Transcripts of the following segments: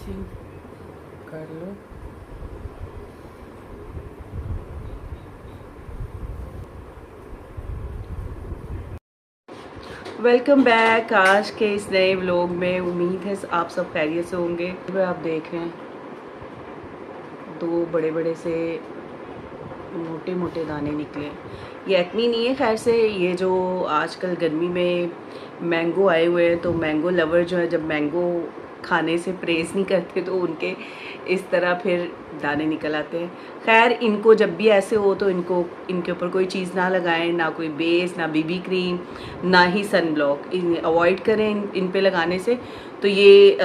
Icing कर लो। Welcome back आज के इस नए व्लॉग में। उम्मीद है आप सब खैरियत से होंगे। आप देख रहे हैं दो बड़े बड़े से मोटे मोटे दाने निकले। ये एक्नी नहीं है, खैर से ये जो आजकल गर्मी में मैंगो आए हुए हैं, तो मैंगो लवर जो है जब मैंगो खाने से परहेज़ नहीं करते तो उनके इस तरह फिर दाने निकल आते हैं। खैर इनको जब भी ऐसे हो तो इनको इनके ऊपर कोई चीज़ ना लगाएं, ना कोई बेस, ना बीबी क्रीम, ना ही सन ब्लॉक, अवॉइड करें इन पे लगाने से। तो ये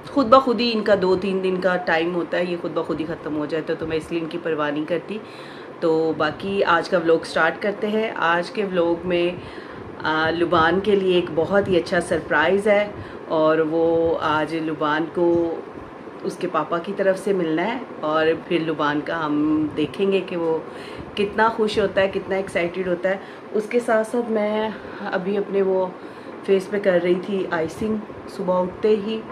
खुद ब खुद ही इनका 2-3 दिन का टाइम होता है, ये खुद ब खुद ही ख़त्म हो जाता है, तो मैं इसलिए इनकी परवाह नहीं करती। तो बाकी आज का व्लॉग स्टार्ट करते हैं। आज के व्लॉग में लुबान के लिए एक बहुत ही अच्छा सरप्राइज़ है, और वो आज लुबान को उसके पापा की तरफ से मिलना है, और फिर लुबान का हम देखेंगे कि वो कितना खुश होता है, कितना एक्साइटेड होता है। उसके साथ साथ मैं अभी अपने वो फेस पे कर रही थी आइसिंग। सुबह उठते ही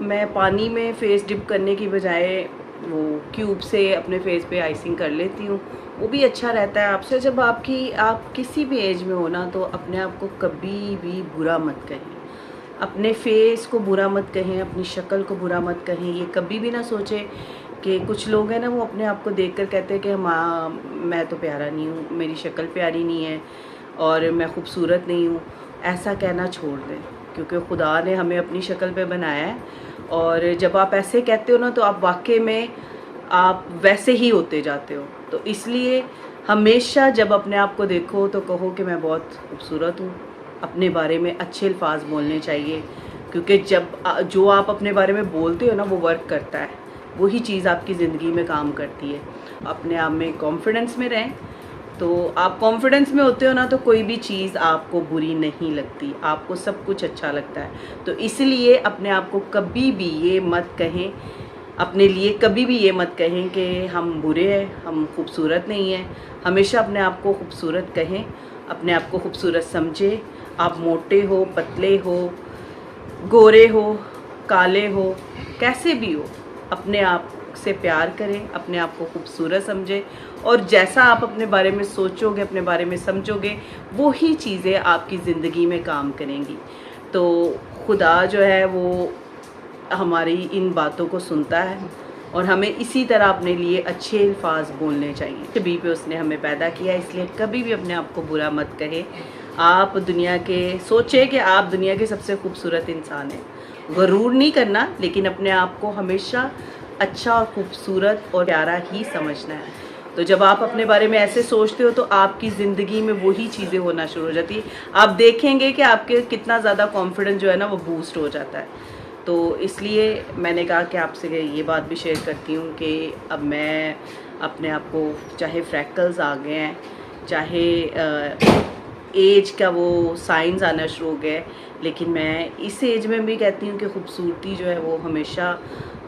मैं पानी में फेस डिप करने की बजाय वो क्यूब से अपने फेस पे आइसिंग कर लेती हूँ, वो भी अच्छा रहता है। आपसे जब आप किसी भी एज में हो ना, तो अपने आप को कभी भी बुरा मत कहें, अपने फेस को बुरा मत कहें, अपनी शक्ल को बुरा मत कहें। ये कभी भी ना सोचें कि कुछ लोग हैं ना, वो अपने आप को देखकर कहते हैं कि मैं तो प्यारा नहीं हूँ, मेरी शक्ल प्यारी नहीं है और मैं खूबसूरत नहीं हूँ। ऐसा कहना छोड़ दें, क्योंकि खुदा ने हमें अपनी शक्ल पे बनाया है, और जब आप ऐसे कहते हो ना, तो आप वाकई में आप वैसे ही होते जाते हो। तो इसलिए हमेशा जब अपने आप को देखो तो कहो कि मैं बहुत खूबसूरत हूँ। अपने बारे में अच्छे अल्फाज बोलने चाहिए, क्योंकि जब जो आप अपने बारे में बोलते हो ना, वो वर्क करता है, वही चीज़ आपकी ज़िंदगी में काम करती है। अपने आप में कॉन्फिडेंस में रहें, तो आप कॉन्फिडेंस में होते हो ना, तो कोई भी चीज़ आपको बुरी नहीं लगती, आपको सब कुछ अच्छा लगता है। तो इसलिए अपने आप को कभी भी ये मत कहें, अपने लिए कभी भी ये मत कहें कि हम बुरे हैं, हम खूबसूरत नहीं हैं। हमेशा अपने आप को खूबसूरत कहें, अपने आप को खूबसूरत समझें। आप मोटे हो, पतले हो, गोरे हो, काले हो, कैसे भी हो, अपने आप से प्यार करें, अपने आप को खूबसूरत समझें, और जैसा आप अपने बारे में सोचोगे, अपने बारे में समझोगे, वो ही चीज़ें आपकी ज़िंदगी में काम करेंगी। तो खुदा जो है वो हमारी इन बातों को सुनता है, और हमें इसी तरह अपने लिए अच्छे अल्फाज बोलने चाहिए। तभी पे उसने हमें पैदा किया, इसलिए कभी भी अपने आप को बुरा मत कहे। आप दुनिया के सोचे कि आप दुनिया के सबसे खूबसूरत इंसान हैं। गरूर नहीं करना, लेकिन अपने आप को हमेशा अच्छा और खूबसूरत और प्यारा ही समझना है। तो जब आप अपने बारे में ऐसे सोचते हो, तो आपकी ज़िंदगी में वही चीज़ें होना शुरू हो जाती है। आप देखेंगे कि आपके कितना ज़्यादा कॉन्फिडेंस जो है ना, वो बूस्ट हो जाता है। तो इसलिए मैंने कहा कि आपसे ये बात भी शेयर करती हूँ कि अब मैं अपने आप को, चाहे फ्रैकल्स आ गए हैं, चाहे एज का वो साइंस आना शुरू हो गए, लेकिन मैं इस एज में भी कहती हूँ कि खूबसूरती जो है वो हमेशा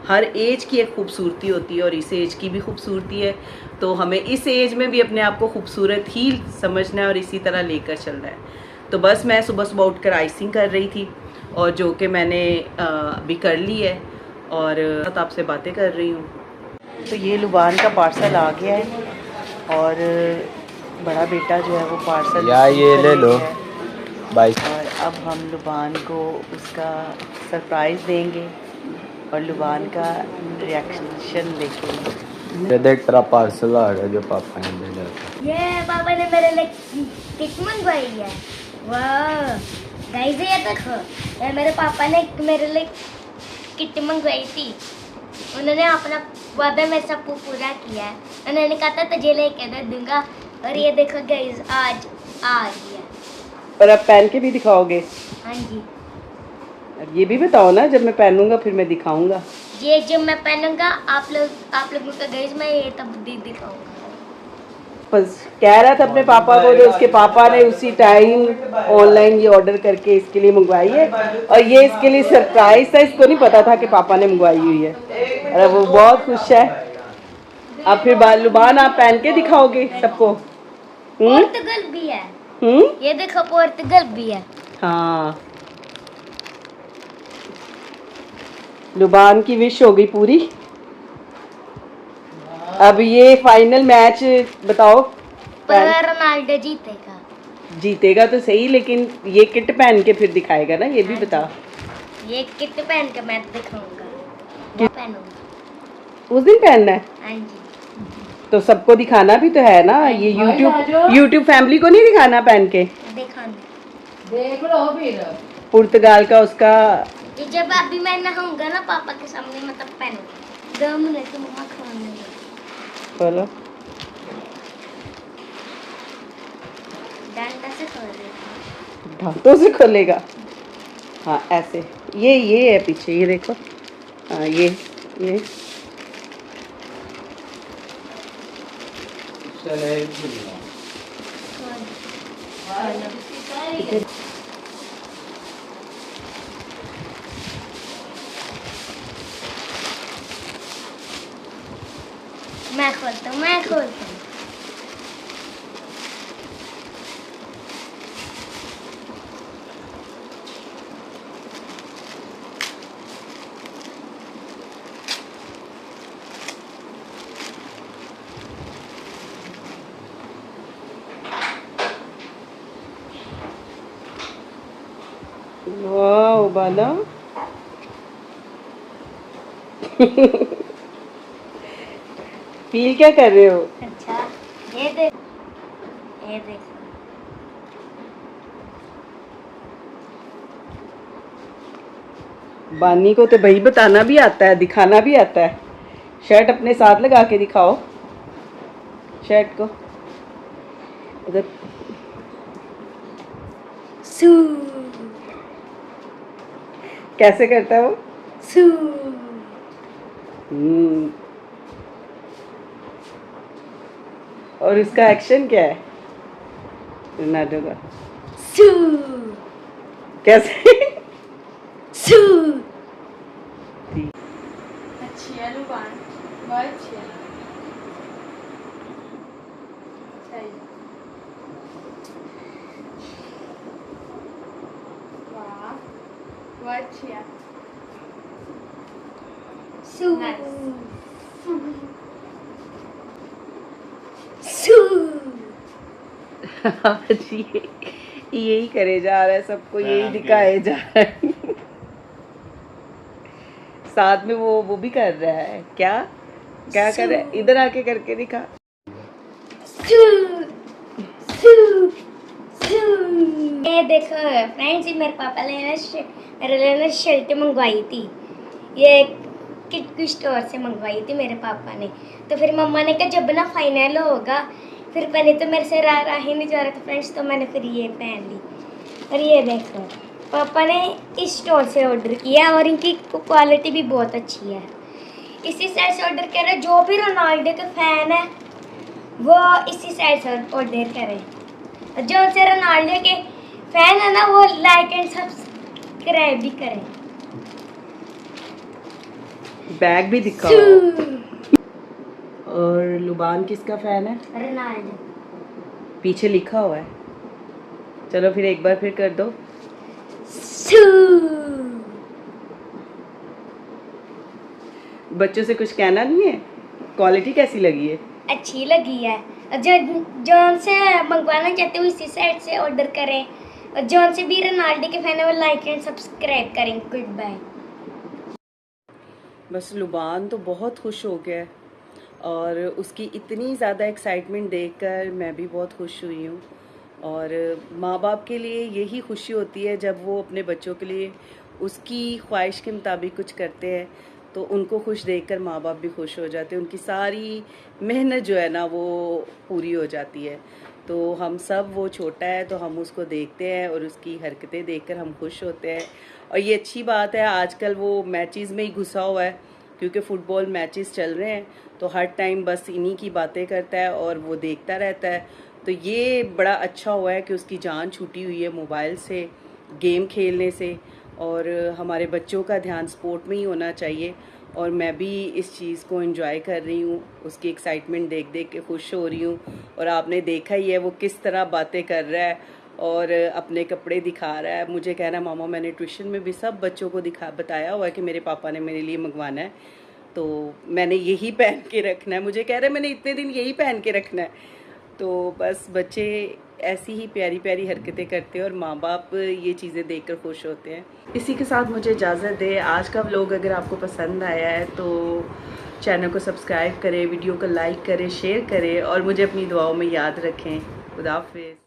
हर एज की एक खूबसूरती होती है, और इस एज की भी खूबसूरती है। तो हमें इस एज में भी अपने आप को खूबसूरत ही समझना है और इसी तरह लेकर चलना है। तो बस मैं सुबह सुबह उठकर आइसिंग कर रही थी, और जो कि मैंने अभी कर ली है, और आपसे बातें कर रही हूँ। तो ये लुबान का पार्सल आ गया है, और बड़ा बेटा जो है वो पार्सल ये ले लो बाइक। और अब हम लुबान को उसका सरप्राइज़ देंगे और लुबान का रिएक्शन देखेंगे। ये देख तेरा पार्सल आ गया जो पापा ने भेजा था। ये पापा ने मेरे लिए किट मंगवाई है। वाह गाइस, ये देखो, ये मेरे पापा ने मेरे लिए किट मंगवाई थी। उन्होंने अपना वादा मेरे साथ पूरा किया है। उन्होंने कहा था तुझे लेके दे दूंगा, और ये देखो गाइस, आज आ गया। और अब पहन के भी दिखाओगे? हाँ जी, अब ये भी बताओ ना, जब मैं पहनूंगा फिर मैं दिखाऊंगा। ये जब मैं पहनूंगा आप लोगों को गाइस, मैं ये तब दिखाऊंगा। बस कह रहा था अपने पापा को, तो उसके पापा ने उसी टाइम ऑनलाइन ये ऑर्डर करके इसके लिए मंगवाई है, और ये इसके लिए सरप्राइज था। इसको नहीं पता था कि पापा ने मंगवाई हुई है, और वो बहुत खुश है। अब फिर लुबान आप पहन के दिखाओगे सबको? पोर्तुगल भी है। ये देखो, पोर्तुगल भी है। हाँ, लुबान की विश हो गई पूरी। अब ये फाइनल मैच बताओ, पर रोनाल्डो जीतेगा। जीतेगा तो सही, लेकिन ये किट पहन के फिर दिखाएगा ना, ये भी हाँ बता। ये किट पहन के मैं दिखाऊंगा, वो पहनूंगा। उस दिन पहनना है हाँ जी, तो सबको दिखाना भी तो है ना, ये यूट्यूब फैमिली को नहीं दिखाना पहन के। दिखाना। देख लो फिर। पुर्तगाल का उसका। ये जब अभी मैं नहाऊंगा ना पापा के सामने, मतलब पहनूंगा। 2 मिनट तो मम्मा खाने दो। बोलो। डंडा से खोल देती दांतों से खोलेगा। हाँ ऐसे, ये है पीछे, ये देखो। हाँ ये मैं खोलता हूँ। वाह बाला। फील क्या कर रहे हो? अच्छा, ये देख, ये देख। बानी को तो भाई बताना भी आता है, दिखाना भी आता है। शर्ट अपने साथ लगा के दिखाओ, शर्ट को उधर। सू कैसे करता है वो? सू हम्म। और इसका एक्शन क्या है रोनाल्डो का? सू कैसे? सू। अच्छी है लुबान, बहुत अच्छी है। सही। वाह, बहुत अच्छी है। सू आज यही करे जा रहा है, सबको यही दिखाए जा रहा है। साथ में वो भी कर रहा है। क्या क्या कर रहा है? इधर आके करके दिखा। ये देखो फ्रेंड्स, मेरे पापा ने मेरे लिए ना शर्ट मंगवाई थी। ये किट स्टोर से मंगवाई थी मेरे पापा ने। तो फिर मम्मा ने कहा जब ना फाइनल होगा फिर पहले तो मेरे से रहा ही नहीं जा रहा था फ्रेंड्स, तो मैंने फिर ये पहन ली। और ये देखो पापा ने इस स्टोर से ऑर्डर किया और इनकी क्वालिटी भी बहुत अच्छी है। इसी साइड से ऑर्डर कर रहे, जो भी रोनाल्डो के फैन है वो इसी साइड से ऑर्डर करें। जो से रोनाल्डो के फैन है ना वो लाइक एंड सब्सक्राइब भी करें। बैग भी दिखाओ। और लुबान किसका फैन है? रोनाल्डो। पीछे लिखा हुआ है। चलो फिर एक बार फिर कर दो। बच्चों से कुछ कहना नहीं है? क्वालिटी कैसी लगी है? अच्छी लगी है। जो जौन से मंगवाना चाहते हो इसी साइड से ऑर्डर करें। और जौन से भी रोनाल्डो के फैन है वो लाइक एंड सब्सक्राइब करें। Good bye. बस लुबान तो बहुत खुश हो गया है और उसकी इतनी ज़्यादा एक्साइटमेंट देखकर मैं भी बहुत खुश हुई हूँ। और माँ बाप के लिए यही खुशी होती है जब वो अपने बच्चों के लिए उसकी ख्वाहिश के मुताबिक कुछ करते हैं, तो उनको खुश देखकर माँ बाप भी खुश हो जाते हैं। उनकी सारी मेहनत जो है ना वो पूरी हो जाती है। तो हम सब, वो छोटा है तो हम उसको देखते हैं और उसकी हरकतें देखकर हम खुश होते हैं। और ये अच्छी बात है, आजकल वो मैचेस में ही घुसा हुआ है क्योंकि फ़ुटबॉल मैचेस चल रहे हैं, तो हर टाइम बस इन्हीं की बातें करता है और वो देखता रहता है। तो ये बड़ा अच्छा हुआ है कि उसकी जान छूटी हुई है मोबाइल से, गेम खेलने से। और हमारे बच्चों का ध्यान स्पोर्ट में ही होना चाहिए। और मैं भी इस चीज़ को एंजॉय कर रही हूँ, उसकी एक्साइटमेंट देख देख के खुश हो रही हूँ। और आपने देखा ही है वो किस तरह बातें कर रहा है और अपने कपड़े दिखा रहा है। मुझे कह रहा है मामा मैंने ट्यूशन में भी सब बच्चों को बताया हुआ है कि मेरे पापा ने मेरे लिए मंगवाना है, तो मैंने यही पहन के रखना है। मुझे कह रहा है मैंने इतने दिन यही पहन के रखना है। तो बस बच्चे ऐसी ही प्यारी प्यारी हरकतें करते हैं और माँ बाप ये चीज़ें देखकर खुश होते हैं। इसी के साथ मुझे इजाज़त दे। आज का व्लॉग अगर आपको पसंद आया है तो चैनल को सब्सक्राइब करें, वीडियो को लाइक करें, शेयर करें और मुझे अपनी दुआओं में याद रखें। खुदा हाफिज़।